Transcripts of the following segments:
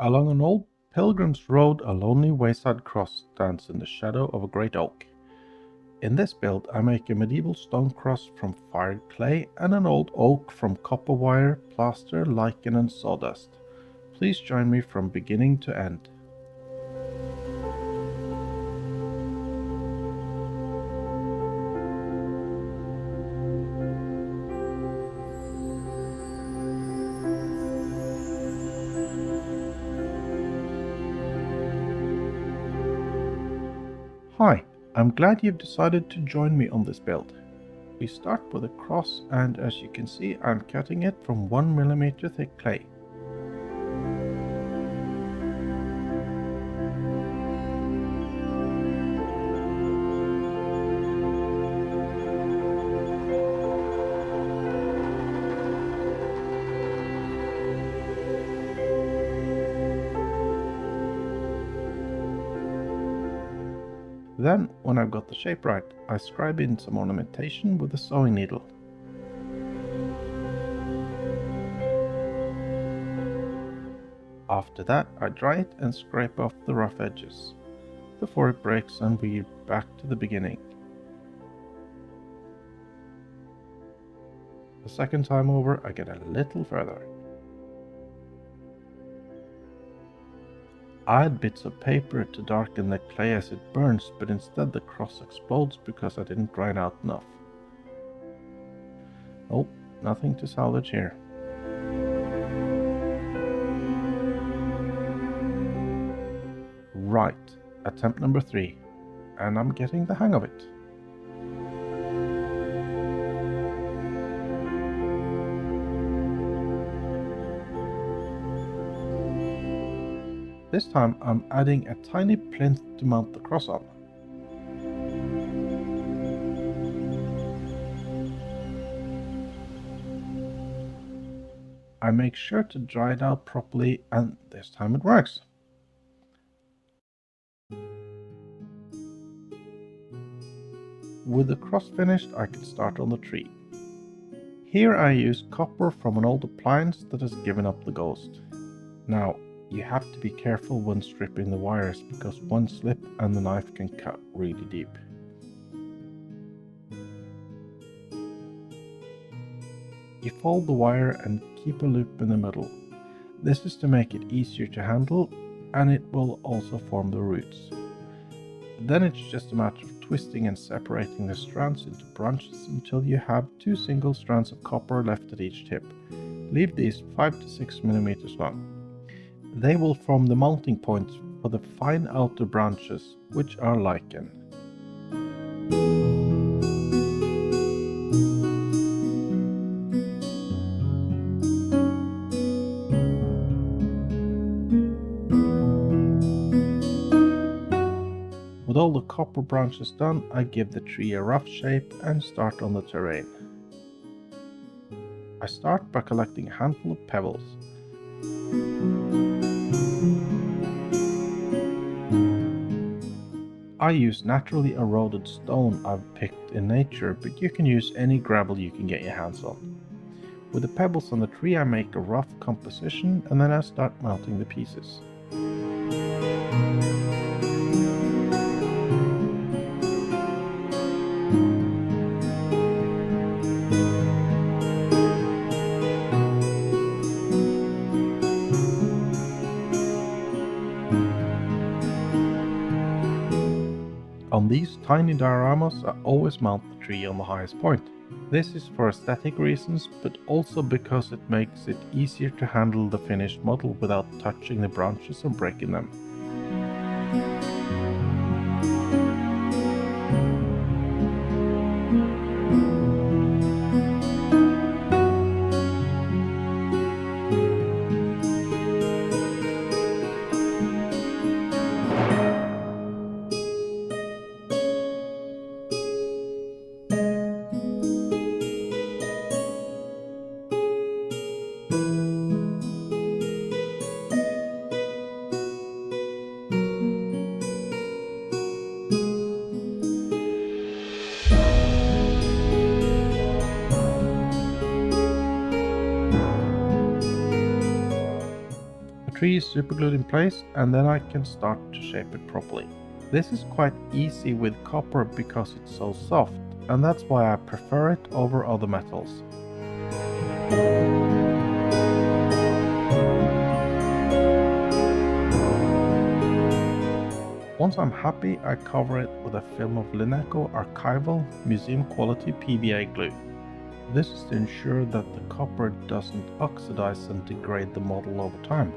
Along an old pilgrim's road, a lonely wayside cross stands in the shadow of a great oak. In this build, I make a medieval stone cross from fired clay and an old oak from copper wire, plaster, lichen and sawdust. Please join me from beginning to end. Hi, I'm glad you've decided to join me on this build. We start with a cross and as you can see I'm cutting it from 1 mm thick clay. Then, when I've got the shape right, I scribe in some ornamentation with a sewing needle. After that, I dry it and scrape off the rough edges, before it breaks and we're back to the beginning. The second time over, I get a little further. I add bits of paper to darken the clay as it burns, but instead the cross explodes because I didn't dry it out enough. Oh, nothing to salvage here. Right, attempt number 3, and I'm getting the hang of it. This time I'm adding a tiny plinth to mount the cross on. I make sure to dry it out properly and this time it works. With the cross finished, I can start on the tree. Here I use copper from an old appliance that has given up the ghost. Now, you have to be careful when stripping the wires because one slip and the knife can cut really deep. You fold the wire and keep a loop in the middle. This is to make it easier to handle and it will also form the roots. Then it's just a matter of twisting and separating the strands into branches until you have 2 single strands of copper left at each tip. Leave these 5 to 6 mm long. They will form the mounting points for the fine outer branches, which are lichen. With all the copper branches done, I give the tree a rough shape and start on the terrain. I start by collecting a handful of pebbles. I use naturally eroded stone I've picked in nature, but you can use any gravel you can get your hands on. With the pebbles on the tree I make a rough composition and then I start mounting the pieces. On these tiny dioramas I always mount the tree on the highest point. This is for aesthetic reasons, but also because it makes it easier to handle the finished model without touching the branches and breaking them. tree is superglued in place, and then I can start to shape it properly. This is quite easy with copper because it's so soft, and that's why I prefer it over other metals. Once I'm happy, I cover it with a film of Lineco archival museum quality PVA glue. This is to ensure that the copper doesn't oxidize and degrade the model over time.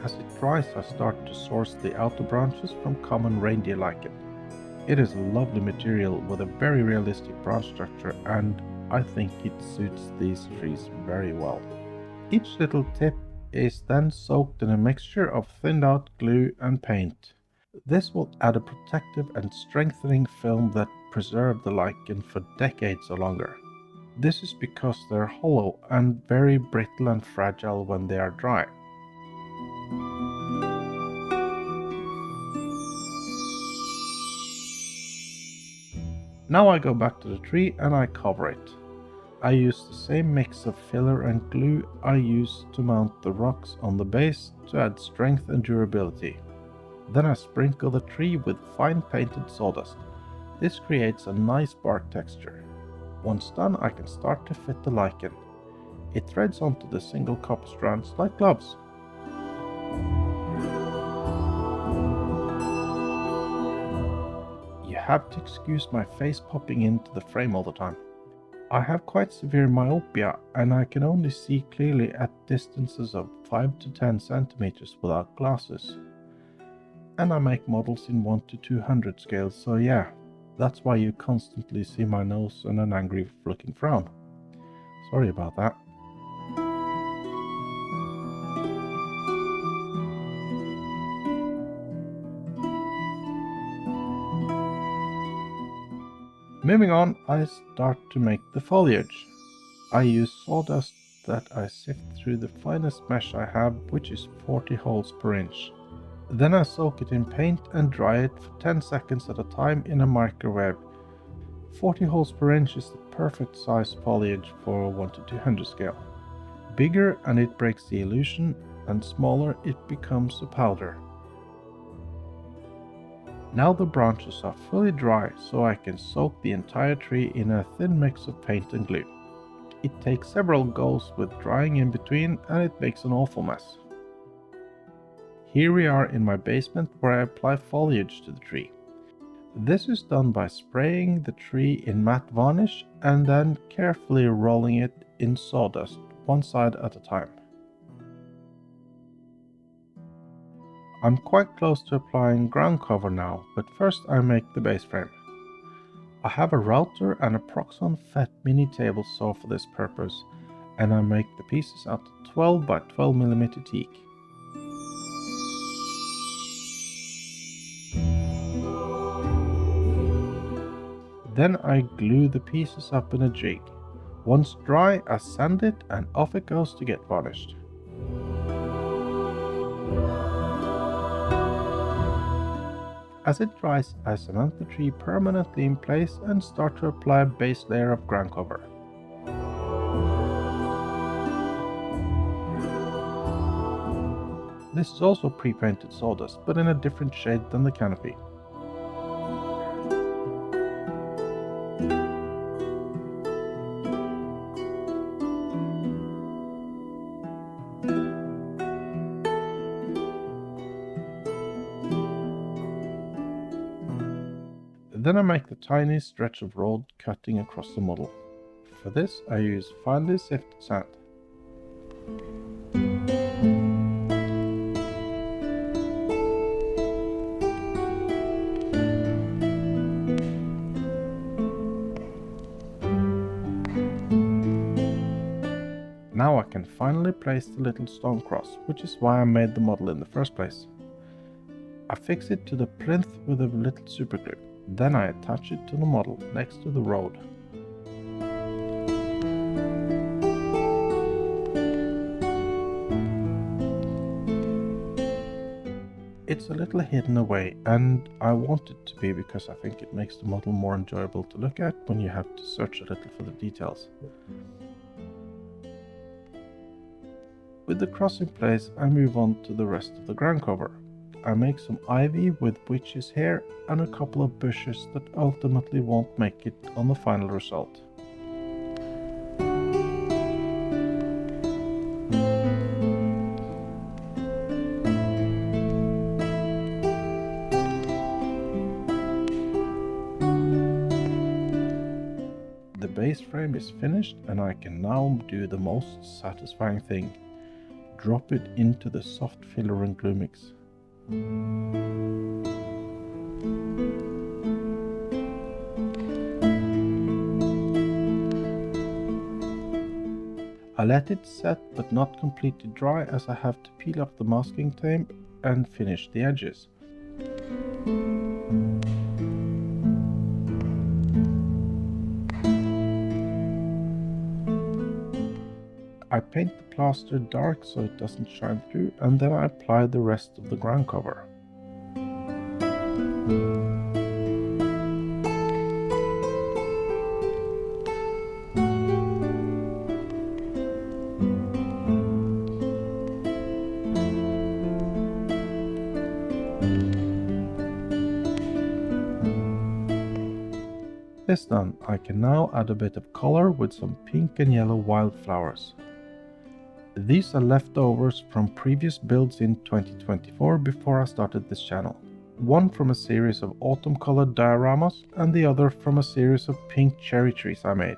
As it dries, I start to source the outer branches from common reindeer lichen. It is a lovely material with a very realistic branch structure, and I think it suits these trees very well. Each little tip is then soaked in a mixture of thinned out glue and paint. This will add a protective and strengthening film that preserve the lichen for decades or longer. This is because they're hollow and very brittle and fragile when they are dry. Now I go back to the tree and I cover it. I use the same mix of filler and glue I used to mount the rocks on the base to add strength and durability. Then I sprinkle the tree with fine painted sawdust. This creates a nice bark texture. Once done, I can start to fit the lichen. It threads onto the single copper strands like gloves. You have to excuse my face popping into the frame all the time. I have quite severe myopia and I can only see clearly at distances of 5 to 10 centimeters without glasses. And I make models in 1 to 200 scales, so yeah, that's why you constantly see my nose and an angry looking frown. Sorry about that. Moving on, I start to make the foliage. I use sawdust that I sift through the finest mesh I have, which is 40 holes per inch. Then I soak it in paint and dry it for 10 seconds at a time in a microwave. 40 holes per inch is the perfect size foliage for 1 to 200 scale. Bigger and it breaks the illusion, and smaller it becomes a powder. Now the branches are fully dry, so I can soak the entire tree in a thin mix of paint and glue. It takes several goes with drying in between, and it makes an awful mess. Here we are in my basement where I apply foliage to the tree. This is done by spraying the tree in matte varnish and then carefully rolling it in sawdust, one side at a time. I'm quite close to applying ground cover now, but first I make the base frame. I have a router and a Proxon FET mini table saw for this purpose, and I make the pieces out of 12 by 12 mm teak. Then I glue the pieces up in a jig. Once dry, I sand it and off it goes to get varnished. As it dries, I cement the tree permanently in place and start to apply a base layer of ground cover. This is also pre-painted sawdust, but in a different shade than the canopy. Then I make the tiniest stretch of road cutting across the model. For this I use finely sifted sand. Now I can finally place the little stone cross, which is why I made the model in the first place. I fix it to the plinth with a little superglue. Then I attach it to the model next to the road. It it's a little hidden away, and I want it to be because I think it makes the model more enjoyable to look at when you have to search a little for the details. With the cross in place, I move on to the rest of the ground cover. I make some ivy with witch's hair and a couple of bushes that ultimately won't make it on the final result. The base frame is finished and I can now do the most satisfying thing. Drop it into the soft filler and glue mix. I let it set but not completely dry, as I have to peel off the masking tape and finish the edges. I paint the plaster dark so it doesn't shine through, and then I apply the rest of the ground cover. This done, I can now add a bit of color with some pink and yellow wildflowers. These are leftovers from previous builds in 2024 before I started this channel. One from a series of autumn colored dioramas and the other from a series of pink cherry trees I made.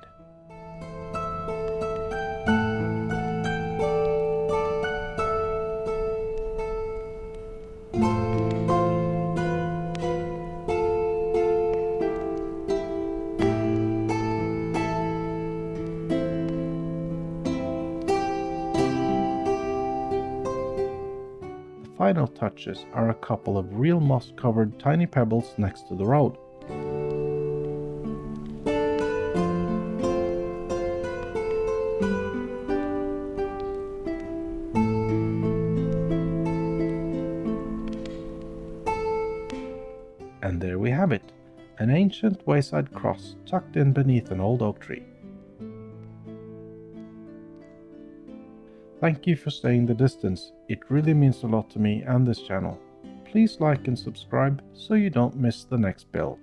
Final touches are a couple of real moss-covered tiny pebbles next to the road. And there we have it, an ancient wayside cross tucked in beneath an old oak tree. Thank you for staying the distance, it really means a lot to me and this channel. Please like and subscribe so you don't miss the next build.